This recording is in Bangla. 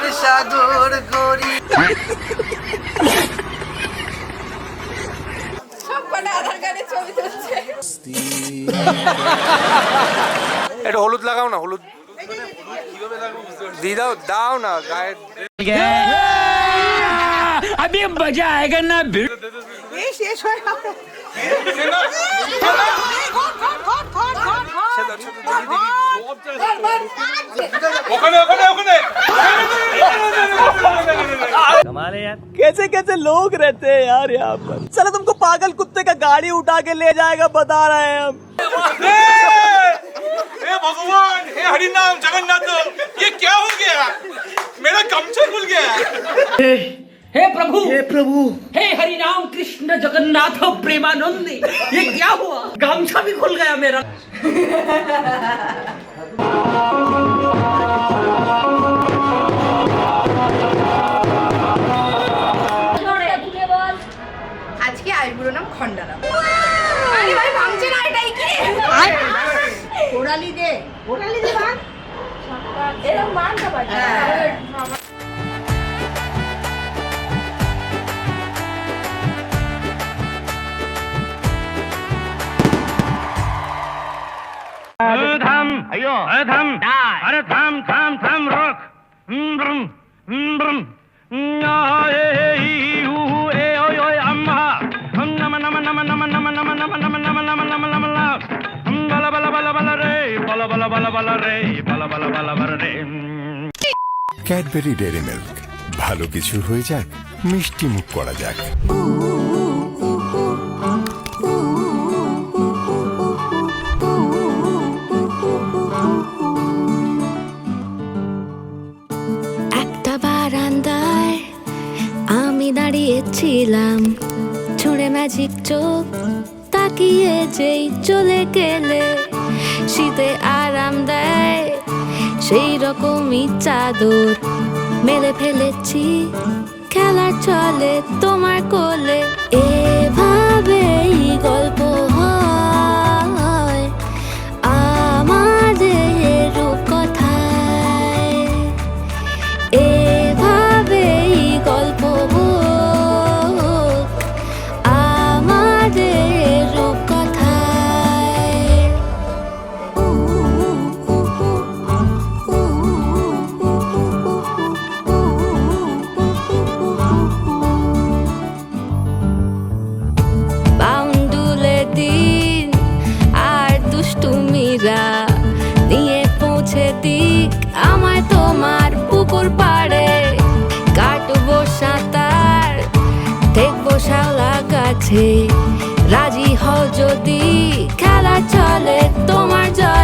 প্রেমের সাগর গড়ি। আধার কার্ডে ছবি তুলছে। একটু হলুদ লাগাও না, হলুদ দিয়ে দাও, দাও না গায়ে। अभी मजा आएगा ना শেষ হয়ে গেল। कैसे कैसे लोग रहते हैं यार यहाँ पर। चलो तुमको पागल कुत्ते का गाड़ी उठा के ले जाएगा, बता रहे हैं हम। हे भगवान, हे हरि नाम जगन्नाथ, ये क्या हो गया? मेरा गमछा खुल गया। हे प्रभु, हे प्रभु, हे हरि राम कृष्ण जगन्नाथ प्रेमानंद, ये क्या हुआ? गामछा भी खुल गया मेरा। আজকে আইবুড়ো নাম খন্ডারাম। আরে ভাই ভাঙছে না, এটাই কি? ওড়ালি দে ভাঙ। এরকম ভাঙটা ভাই। থাম, আয়ো, থাম, আরে থাম, থাম, থাম, রক। ক্যাডবেরি ডেয়ারি মিল্ক, ভালো কিছু হয়ে যাক, মিষ্টি মুখ করা যাক। একটা বারান্দায় আমি দাঁড়িয়েছিলাম, ছুঁড়ে ম্যাজিক চোখ তাকিয়ে যেই চলে গেলে, শীতে আরাম দেয় সেই রকমই চাদর মেলে ফেলেছি, খেলার চলে তোমার কোলে। এভাবেই গল্প হয় আমাদের রূপকথায়, এভাবেই গল্প হোক আমাদের রূপকথায়। বাউন্ডুলে দিন আর দুষ্টুমিরা নিয়ে পৌঁছে দিক আমায় তোমার পুকুর পাড়ে, কাটবো সাঁতার দেখবো শাওলা গাছে, রাজি হও যদি খেলা চলে তোমার জলে।